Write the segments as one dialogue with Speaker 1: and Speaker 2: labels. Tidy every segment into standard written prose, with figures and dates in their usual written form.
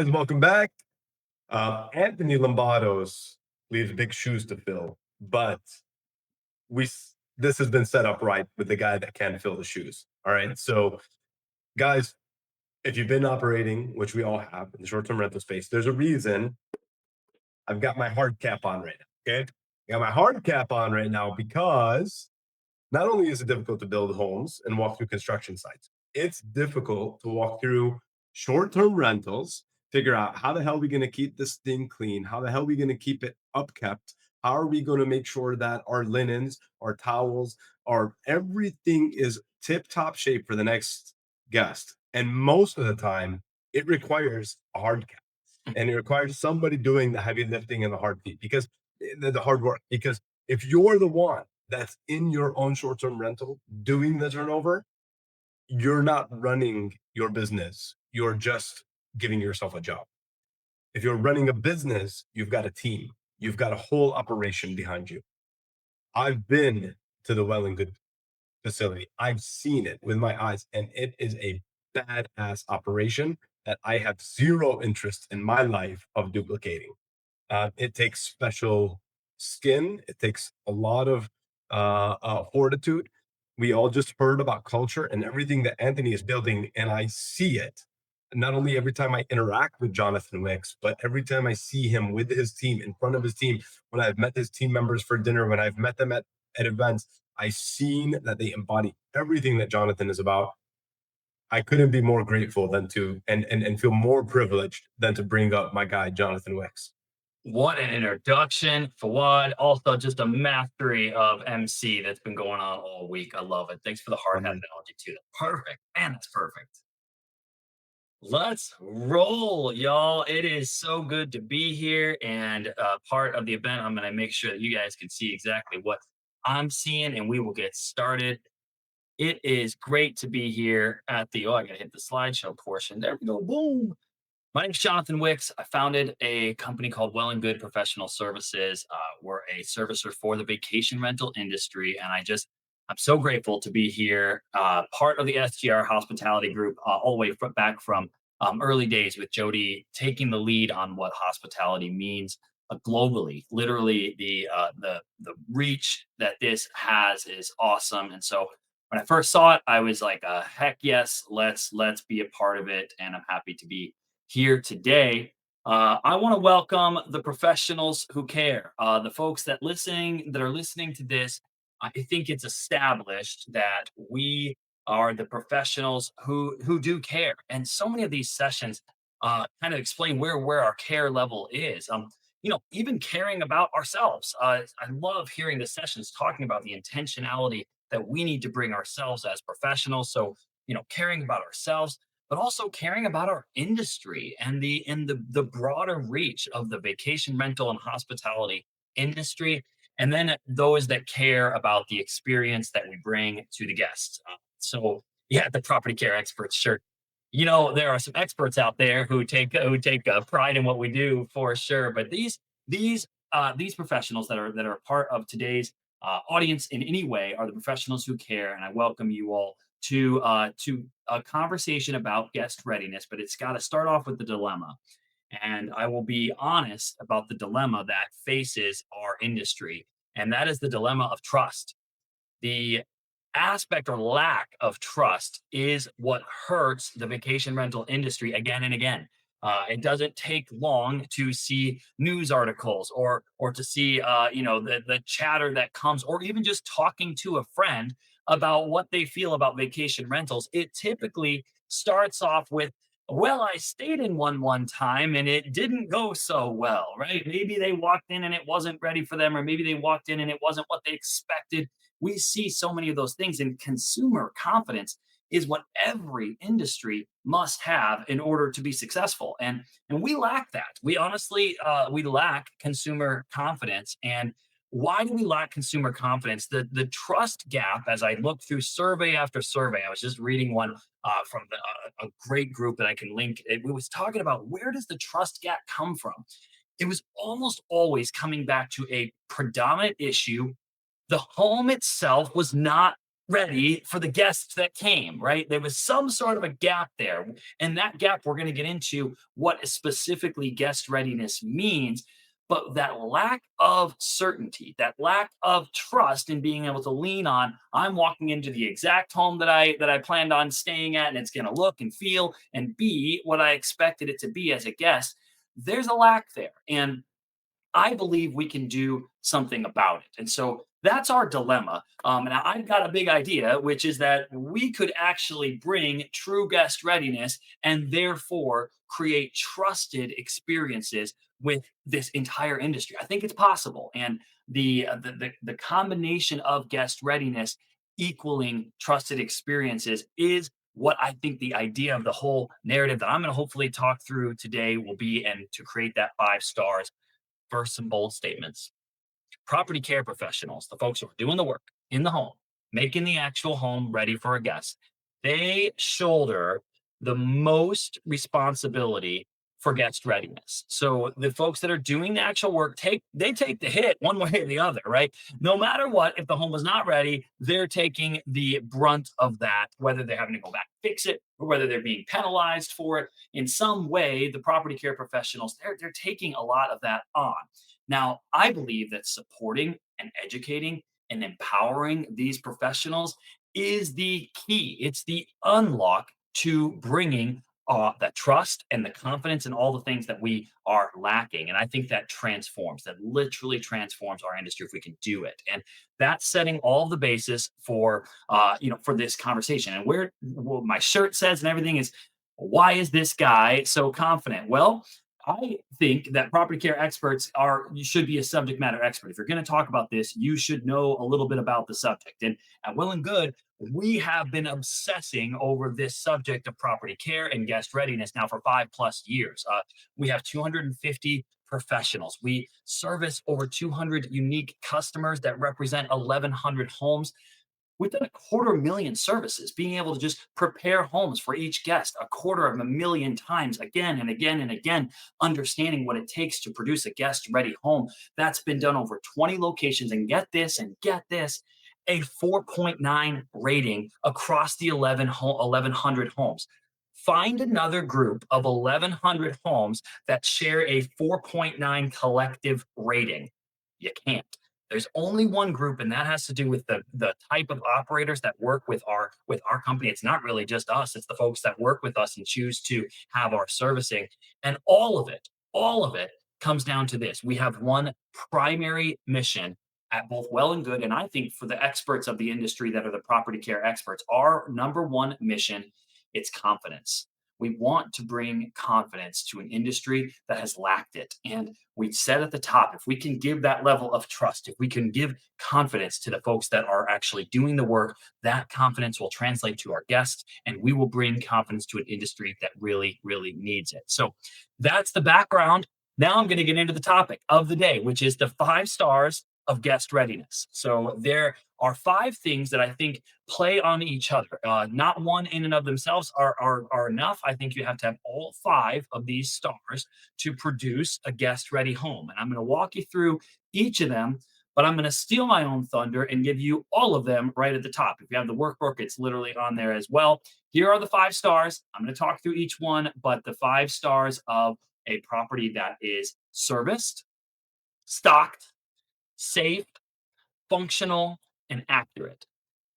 Speaker 1: guys? Welcome back. Anthony Lombardo's leaves big shoes to fill, but this has been set up right with the guy that can fill the shoes. All right. So, guys, if you've been operating, which we all have in the short-term rental space, there's a reason I've got my hard cap on right now. Okay. I got my hard cap on right now because not only is it difficult to build homes and walk through construction sites, it's difficult to walk through short-term rentals, figure out how the hell are we going to keep this thing clean? How the hell are we going to keep it upkept? How are we going to make sure that our linens, our towels, our everything is tip-top shape for the next guest? And most of the time, it requires a hard cap and it requires somebody doing the heavy lifting and the hard feet because the hard work. Because if you're the one that's in your own short-term rental doing the turnover, you're not running your business. You're just giving yourself a job. If you're running a business, you've got a team. You've got a whole operation behind you. I've been to the Well and Good facility. I've seen it with my eyes, and it is a badass operation that I have zero interest in my life of duplicating. It takes special skin. It takes a lot of fortitude. We all just heard about culture and everything that Anthony is building, and I see it. Not only every time I interact with Johnathan Wicks, but every time I see him with his team, in front of his team, when I've met his team members for dinner, when I've met them at events, I've seen that they embody everything that Johnathan is about. I couldn't be more grateful than to and feel more privileged than to bring up my guy Johnathan Wicks.
Speaker 2: What an introduction, Fawad. Also, just a mastery of MC that's been going on all week. I love it. Thanks for the hard hat analogy too. Perfect. Man, that's perfect. Let's roll, y'all. It is so good to be here. And part of the event, I'm going to make sure that you guys can see exactly what I'm seeing, and we will get started. It is great to be here at the, oh, I got to hit the slideshow portion. There we go. Boom. My name's Jonathan Wicks. I founded a company called Well and Good Professional Services. We're a servicer for the vacation rental industry, and I'm so grateful to be here, part of the SGR Hospitality Group, all the way back from early days with Jody taking the lead on what hospitality means globally. Literally, the reach that this has is awesome, and so when I first saw it, I was like, "Heck yes, let's be a part of it," and I'm happy to be here today. I want to welcome the professionals who care, the folks that are listening to this. I think it's established that we are the professionals who do care, and so many of these sessions kind of explain where our care level is. Even caring about ourselves. I love hearing the sessions talking about the intentionality that we need to bring ourselves as professionals. So, caring about ourselves, but also caring about our industry and the broader reach of the vacation rental and hospitality industry, and then those that care about the experience that we bring to the guests. So yeah, the property care experts, sure. There are some experts out there who take pride in what we do for sure. But these professionals that are part of today's audience in any way are the professionals who care, and I welcome you all to a conversation about guest readiness. But it's got to start off with the dilemma, and I will be honest about the dilemma that faces our industry, and that is the dilemma of trust. The aspect or lack of trust is what hurts the vacation rental industry again and again. It doesn't take long to see news articles or to see the chatter that comes, or even just talking to a friend about what they feel about vacation rentals. It typically starts off with, well, I stayed in one time and it didn't go so well, right? Maybe they walked in and it wasn't ready for them, or maybe they walked in and it wasn't what they expected. We see so many of those things, and consumer confidence is what every industry must have in order to be successful, and we lack that. We honestly we lack consumer confidence. And why do we lack consumer confidence? The trust gap, as I look through survey after survey, I was just reading one from a great group that I can link. It was talking about, where does the trust gap come from? It was almost always coming back to a predominant issue: the home itself was not ready for the guests that came, right? There was some sort of a gap there. And that gap, we're going to get into what specifically guest readiness means. But that lack of certainty, that lack of trust in being able to lean on, I'm walking into the exact home that I planned on staying at, and it's going to look and feel and be what I expected it to be as a guest. There's a lack there. And I believe we can do something about it. And so that's our dilemma. And I've got a big idea, which is that we could actually bring true guest readiness and therefore create trusted experiences with this entire industry. I think it's possible. And the combination of guest readiness equaling trusted experiences is what I think the idea of the whole narrative that I'm going to hopefully talk through today will be, and to create that 5 stars. First, some bold statements. Property care professionals, the folks who are doing the work in the home, making the actual home ready for a guest, they shoulder the most responsibility for guest readiness. So the folks that are doing the actual work take the hit one way or the other, right? No matter what, if the home was not ready, they're taking the brunt of that, whether they're having to go back and fix it or whether they're being penalized for it in some way. The property care professionals, they're taking a lot of that on. Now, I believe that supporting and educating and empowering these professionals is the key. It's the unlock to bringing that trust and the confidence and all the things that we are lacking. And I think that transforms, that literally transforms our industry if we can do it. And that's setting all the basis for, for this conversation. And where well, my shirt says and everything is, why is this guy so confident? Well, I think that property care experts you should be a subject matter expert. If you're going to talk about this, you should know a little bit about the subject. And at Will and Good, we have been obsessing over this subject of property care and guest readiness now for 5+ years. We have 250 professionals. We service over 200 unique customers that represent 1,100 homes. We've done 250,000 services, being able to just prepare homes for each guest 250,000 times again and again and again, understanding what it takes to produce a guest ready home. That's been done over 20 locations. And get this, a 4.9 rating across the 1,100 homes. Find another group of 1,100 homes that share a 4.9 collective rating. You can't. There's only one group, and that has to do with the type of operators that work with our company. It's not really just us; it's the folks that work with us and choose to have our servicing. And all of it comes down to this: we have one primary mission at both Well and Good, and I think for the experts of the industry that are the property care experts, our number one mission, it's confidence. We want to bring confidence to an industry that has lacked it. And we said at the top, if we can give that level of trust, if we can give confidence to the folks that are actually doing the work, that confidence will translate to our guests and we will bring confidence to an industry that really, really needs it. So that's the background. Now I'm going to get into the topic of the day, which is the 5 stars of guest readiness. So there are 5 things that I think play on each other. Not one in and of themselves are enough. I think you have to have all 5 of these stars to produce a guest ready home. And I'm going to walk you through each of them, but I'm going to steal my own thunder and give you all of them right at the top. If you have the workbook, it's literally on there as well. Here are the 5 stars. I'm going to talk through each one, but the 5 stars of a property that is serviced, stocked, safe, functional, and accurate.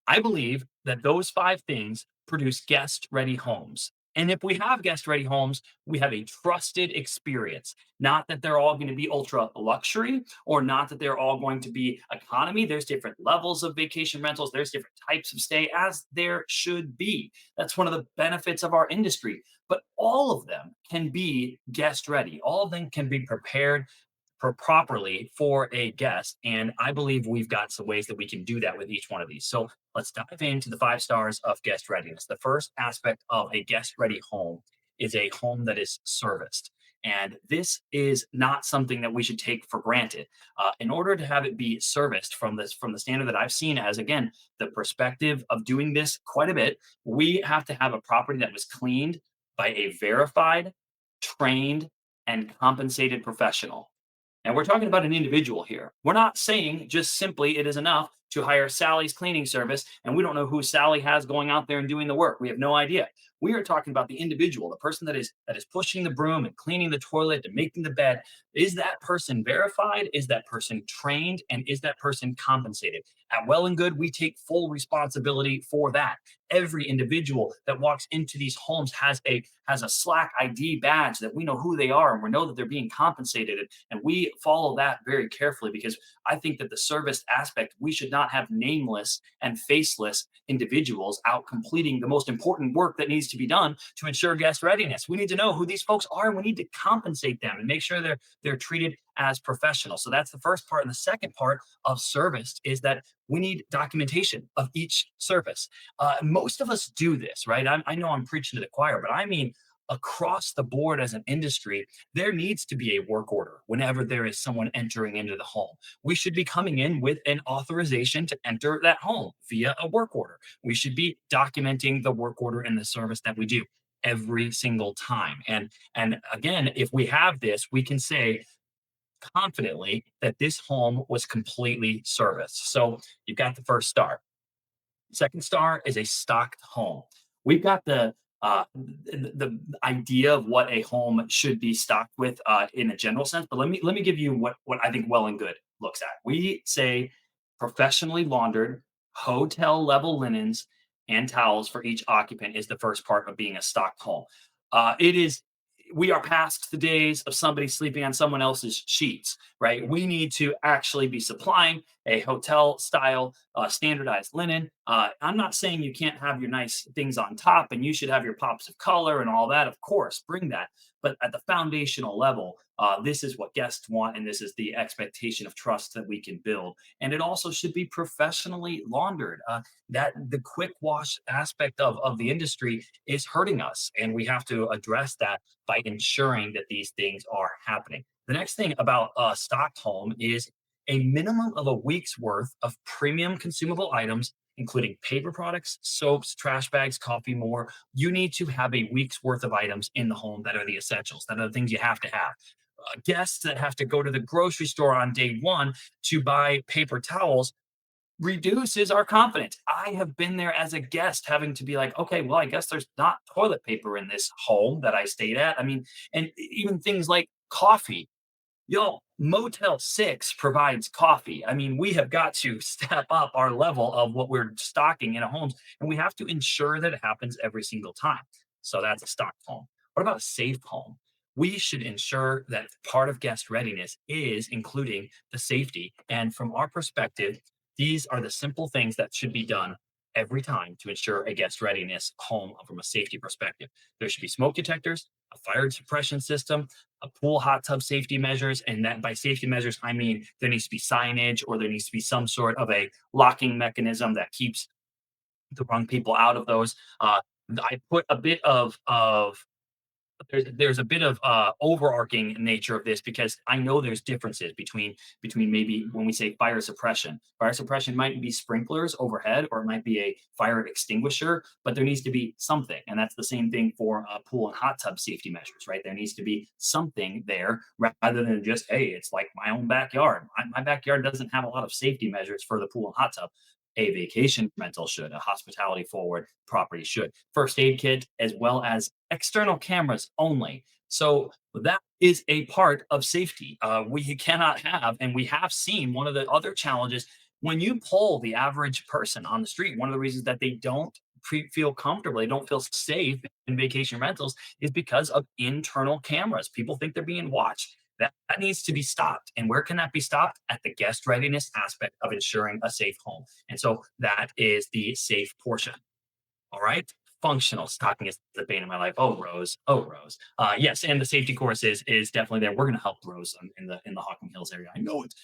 Speaker 2: I believe that those 5 things produce guest ready homes. And if we have guest ready homes, we have a trusted experience. Not that they're all going to be ultra luxury or not that they're all going to be economy. There's different levels of vacation rentals, there's different types of stay, as there should be. That's one of the benefits of our industry. But all of them can be guest ready, all of them can be prepared properly for a guest. And I believe we've got some ways that we can do that with each one of these. So let's dive into the 5 stars of guest readiness. The first aspect of a guest ready home is a home that is serviced. And this is not something that we should take for granted. In order to have it be serviced from the standard that I've seen as, again, the perspective of doing this quite a bit, we have to have a property that was cleaned by a verified, trained, and compensated professional. And we're talking about an individual here. We're not saying just simply it is enough to hire Sally's cleaning service, and we don't know who Sally has going out there and doing the work. We have no idea. We are talking about the individual, the person that is pushing the broom and cleaning the toilet and making the bed. Is that person verified? Is that person trained? And is that person compensated? At Well and Good, we take full responsibility for that. Every individual that walks into these homes has a Slack ID badge that we know who they are and we know that they're being compensated. And we follow that very carefully because I think that the service aspect, we should not have nameless and faceless individuals out completing the most important work that needs to be done to ensure guest readiness. We need to know who these folks are and we need to compensate them and make sure they're treated as professionals. So that's the first part. And the second part of service is that we need documentation of each service. Most of us do this, right? I know I'm preaching to the choir, but I mean, across the board as an industry, there needs to be a work order whenever there is someone entering into the home. We should be coming in with an authorization to enter that home via a work order. We should be documenting the work order and the service that we do every single time. And again, if we have this, we can say confidently that this home was completely serviced. So you've got the first star. Second star is a stocked home. We've got the idea of what a home should be stocked with in a general sense, but let me give you what I think Well and Good looks at. We say professionally laundered hotel level linens and towels for each occupant is the first part of being a stocked home. It is we are past the days of somebody sleeping on someone else's sheets, right? We need to actually be supplying a hotel style standardized linen. I'm not saying you can't have your nice things on top and you should have your pops of color and all that. Of course, bring that. But at the foundational level, this is what guests want, and this is the expectation of trust that we can build. And it also should be professionally laundered. That the quick wash aspect of the industry is hurting us, and we have to address that by ensuring that these things are happening. The next thing about stocked home is a minimum of a week's worth of premium consumable items, including paper products, soaps, trash bags, coffee, more. You need to have a week's worth of items in the home that are the essentials, that are the things you have to have. Guests that have to go to the grocery store on day one to buy paper towels reduces our confidence. I have been there as a guest having to be like, okay, well, I guess there's not toilet paper in this home that I stayed at. I mean, and even things like coffee. Yo, Motel 6 provides coffee. I mean, we have got to step up our level of what we're stocking in a homes, and we have to ensure that it happens every single time. So that's a stocked home. What about a safe home? We should ensure that part of guest readiness is including the safety. And from our perspective, these are the simple things that should be done every time to ensure a guest readiness home from a safety perspective. There should be smoke detectors, a fire suppression system, a pool hot tub safety measures. And that by safety measures, I mean there needs to be signage or there needs to be some sort of a locking mechanism that keeps the wrong people out of those. I put a bit of there's a bit of overarching nature of this because I know there's differences between maybe when we say fire suppression. Fire suppression might be sprinklers overhead, or it might be a fire extinguisher, but there needs to be something, and that's the same thing for pool and hot tub safety measures, right? There needs to be something there rather than just hey, it's like my own backyard. My backyard doesn't have a lot of safety measures for the pool and hot tub. A vacation rental should, a hospitality forward property should, first aid kit, as well as external cameras only. So that is a part of safety. We cannot have, and we have seen one of the other challenges when you poll the average person on the street. One of the reasons that they don't feel comfortable, they don't feel safe in vacation rentals, is because of internal cameras. People think they're being watched. That needs to be stopped. And where can that be stopped? At the guest readiness aspect of ensuring a safe home. And so that is the safe portion. All right. Functional stocking is the bane of my life. Oh, Rose. Oh, Rose. Yes, and the safety course is definitely there. We're going to help Rose in the Hocking Hills area. I know it.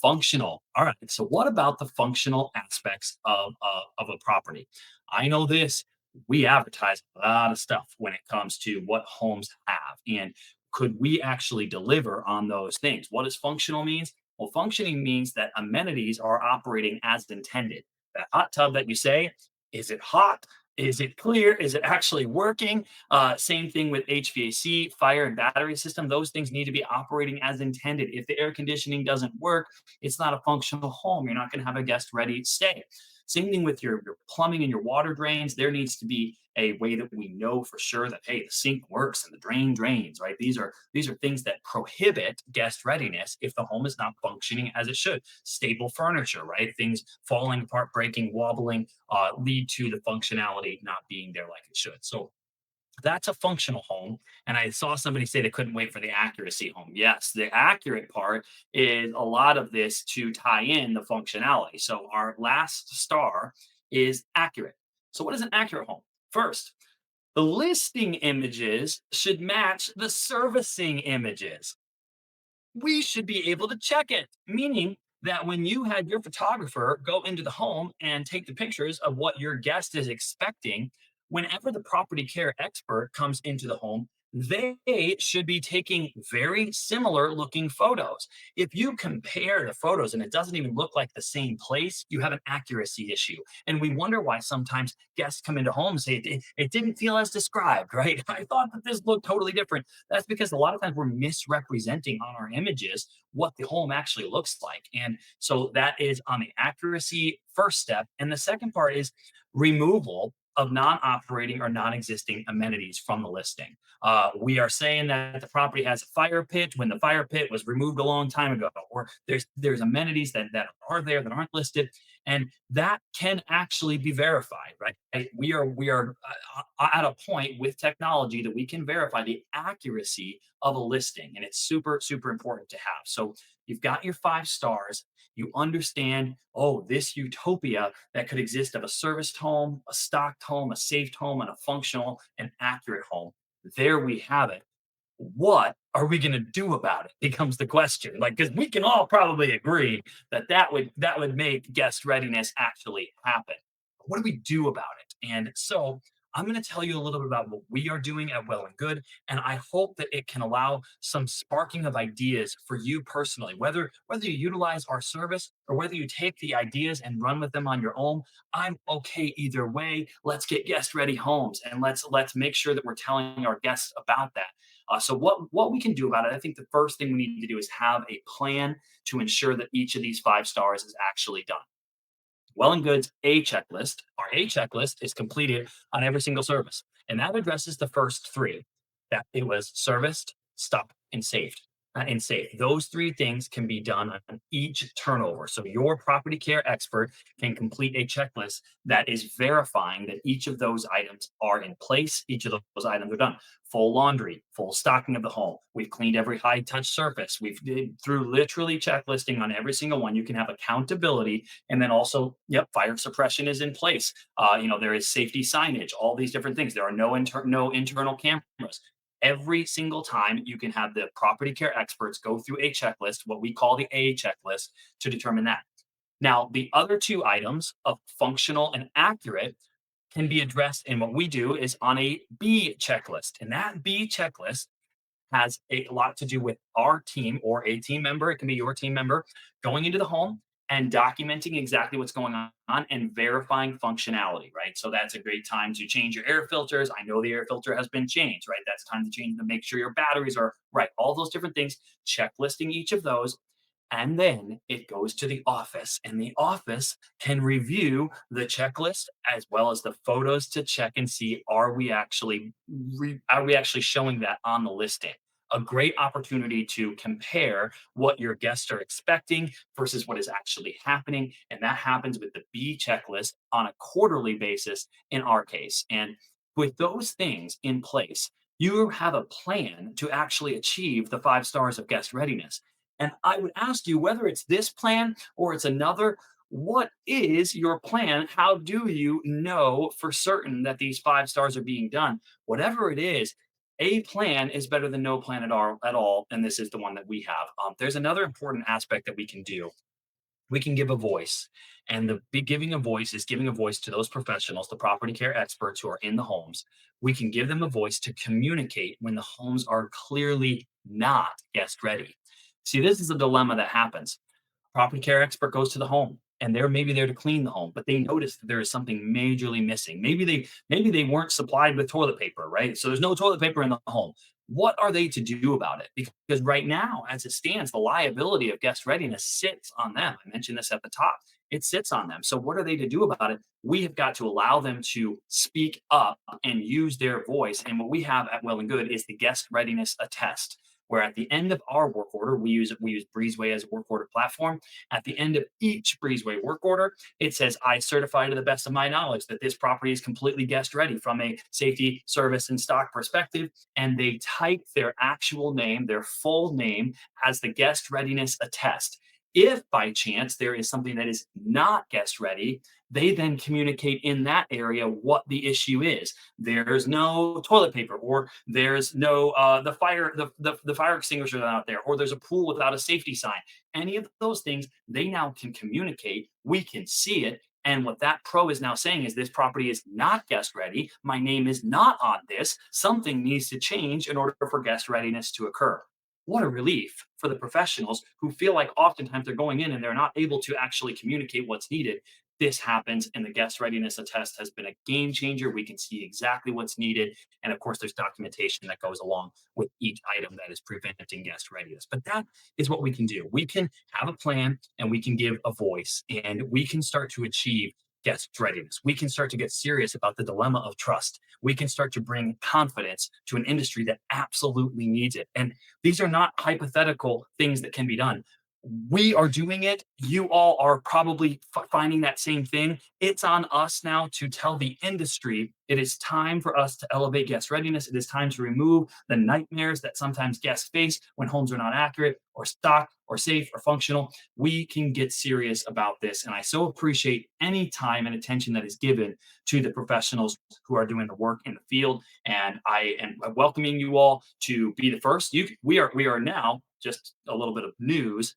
Speaker 2: Functional. All right. So, what about the functional aspects of a property? I know this. We advertise a lot of stuff when it comes to what homes have, and could we actually deliver on those things? What does functional means? Well, functioning means that amenities are operating as intended. That hot tub that you say Is it hot? Is it clear? Is it actually working? Same thing with HVAC, fire and battery system. Those things need to be operating as intended. If the air conditioning doesn't work, it's not a functional home. You're not going to have a guest ready stay. Same thing with your plumbing and your water drains. There needs to be a way that we know for sure that hey, the sink works and the drain drains, right? These are things that prohibit guest readiness if the home is not functioning as it should. Stable furniture, right? Things falling apart, breaking, wobbling, lead to the functionality not being there like it should. So that's a functional home. And I saw somebody say they couldn't wait for the accuracy home. Yes, the accurate part is a lot of this to tie in the functionality. So our last star is accurate. So what is an accurate home? First, the listing images should match the servicing images. We should be able to check it. Meaning that when you had your photographer go into the home and take the pictures of what your guest is expecting, whenever the property care expert comes into the home, they should be taking very similar looking photos. If you compare the photos and it doesn't even look like the same place, you have an accuracy issue. And we wonder why sometimes guests come into homes and say it didn't feel as described, right? I thought that this looked totally different. That's because a lot of times we're misrepresenting on our images what the home actually looks like. And so that is on the accuracy first step. And the second part is removal of non-operating or non-existing amenities from the listing. We are saying that the property has a fire pit when the fire pit was removed a long time ago, or there's amenities that are there that aren't listed, and that can actually be verified, right? We are at a point with technology that we can verify the accuracy of a listing, and it's super super important to have. So you've got your 5 stars. You understand, oh, this utopia that could exist of a serviced home, a stocked home, a saved home, and a functional and accurate home. There we have it. What are we going to do about it becomes the question. Like, because we can all probably agree that that would make guest readiness actually happen. What do we do about it? And so I'm going to tell you a little bit about what we are doing at Well and Good, and I hope that it can allow some sparking of ideas for you personally. Whether you utilize our service or whether you take the ideas and run with them on your own, I'm okay either way. Let's get guest ready homes, and let's make sure that we're telling our guests about that. So what we can do about it, I think the first thing we need to do is have a plan to ensure that each of these 5 stars is actually done. Well and Good's A checklist, our A checklist is completed on every single service. And that addresses the first three that it was serviced, stopped, and saved. And safe. Those three things can be done on each turnover. So your property care expert can complete a checklist that is verifying that each of those items are in place. Each of those items are done. Full laundry, full stocking of the home. We've cleaned every high touch surface. We've through literally checklisting on every single one. You can have accountability, and then also, yep, fire suppression is in place. There is safety signage, all these different things. There are no internal cameras. Every single time you can have the property care experts go through a checklist, what we call the A checklist, to determine that. Now, the other two items of functional and accurate can be addressed in what we do is on a B checklist. And that B checklist has a lot to do with our team or a team member. It can be your team member going into the home and documenting exactly what's going on and verifying functionality, right? So that's a great time to change your air filters. I know the air filter has been changed, right? That's time to change to make sure your batteries are right. All those different things, checklisting each of those. And then it goes to the office, and the office can review the checklist as well as the photos to check and see are we actually showing that on the listing. A great opportunity to compare what your guests are expecting versus what is actually happening, and that happens with the B checklist on a quarterly basis in our case. And with those things in place, you have a plan to actually achieve the 5 stars of guest readiness. And I would ask you whether it's this plan or it's another, what is your plan? How do you know for certain that these 5 stars are being done? Whatever it is, a plan is better than no plan at all. And this is the one that we have. There's another important aspect that we can do. We can give a voice. And giving a voice is giving a voice to those professionals, the property care experts who are in the homes. We can give them a voice to communicate when the homes are clearly not guest ready. See, this is a dilemma that happens. Property care expert goes to the home. and they're maybe there to clean the home, but they notice that there is something majorly missing. Maybe they weren't supplied with toilet paper, right? So there's no toilet paper in the home. What are they to do about it? Because right now, as it stands, the liability of guest readiness sits on them. I mentioned this at the top. It sits on them. So what are they to do about it? We have got to allow them to speak up and use their voice. And what we have at Well and Good is the guest readiness attest, where at the end of our work order, we use Breezeway as a work order platform. At the end of each Breezeway work order, it says, I certify to the best of my knowledge that this property is completely guest ready from a safety, service, and stock perspective. And they type their actual name, their full name, as the guest readiness attest. If by chance there is something that is not guest ready, they then communicate in that area what the issue is. There's no toilet paper, or there's no the fire extinguisher out there, or there's a pool without a safety sign. Any of those things, they now can communicate. We can see it. And what that pro is now saying is, this property is not guest ready. My name is not on this. Something needs to change in order for guest readiness to occur. What a relief for the professionals who feel like oftentimes they're going in and they're not able to actually communicate what's needed. This happens, and the guest readiness attest has been a game changer. We can see exactly what's needed. And of course, there's documentation that goes along with each item that is preventing guest readiness. But that is what we can do. We can have a plan, and we can give a voice, and we can start to achieve guest readiness. We can start to get serious about the dilemma of trust. We can start to bring confidence to an industry that absolutely needs it. And these are not hypothetical things that can be done. We are doing it. You all are probably finding that same thing. It's on us now to tell the industry it is time for us to elevate guest readiness. It is time to remove the nightmares that sometimes guests face when homes are not accurate, or stocked, or safe, or functional. We can get serious about this. And I so appreciate any time and attention that is given to the professionals who are doing the work in the field. And I am welcoming you all to be the first. We are now, just a little bit of news,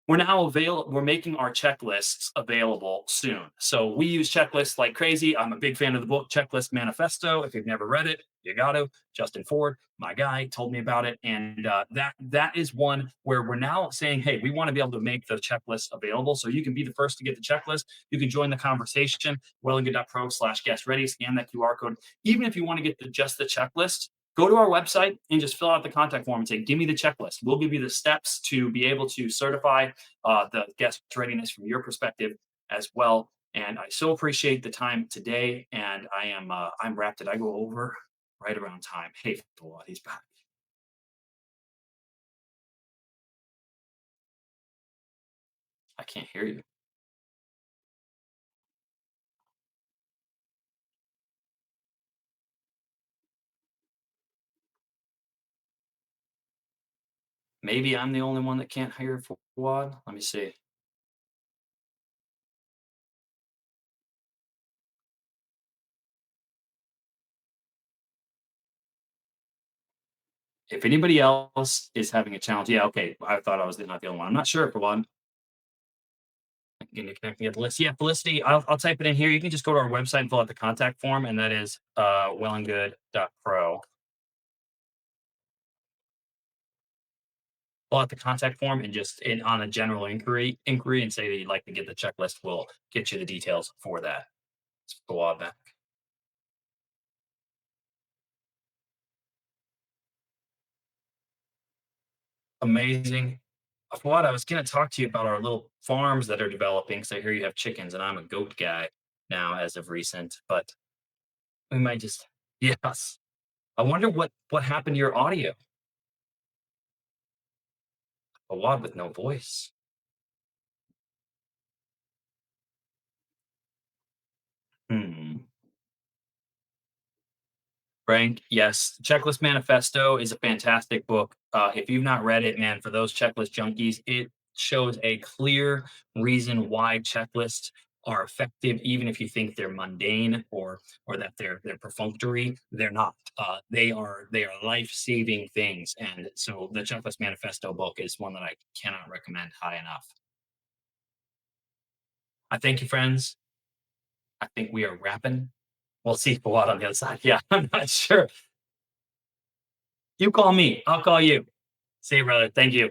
Speaker 2: we're making our checklists available soon. So we use checklists like crazy. I'm a big fan of the book Checklist Manifesto. If you've never read it, you got to. Justin Ford, my guy, told me about it, and that is one where we're now saying, hey, we want to be able to make the checklist available, so you can be the first to get the checklist. You can join the conversation. wellinggood.pro/guest ready. Scan that QR code. Even if you want to get just the checklist, go to our website and just fill out the contact form and say, give me the checklist. We'll give you the steps to be able to certify the guest readiness from your perspective as well. And I so appreciate the time today. And I'm wrapped. Did I go over right around time? Hey, Fawad, he's back. I can't hear you. Maybe I'm the only one that can't hear Fawad. Let me see. If anybody else is having a challenge, yeah, okay. I thought I was not the only one. I'm not sure, Fawad. Can you connect me at the list? Yeah, Felicity, I'll type it in here. You can just go to our website and fill out the contact form, and that is wellinggood.pro. Fill out the contact form and just on a general inquiry and say that you'd like to get the checklist. We'll get you the details for that. Let's go on back. Amazing. What I was going to talk to you about our little farms that are developing. So I hear you have chickens, and I'm a goat guy now as of recent. But we might just, yes. I wonder what happened to your audio. A wad with no voice. Hmm. Frank, yes, Checklist Manifesto is a fantastic book. If you've not read it, man, for those checklist junkies, it shows a clear reason why checklists are effective, even if you think they're mundane, or that they're perfunctory. They're not. They are life saving things. And so the Checklist Manifesto book is one that I cannot recommend high enough. I thank you, friends. I think we are wrapping. We'll see what on the other side. Yeah, I'm not sure. You call me. I'll call you. See you, brother. Thank you.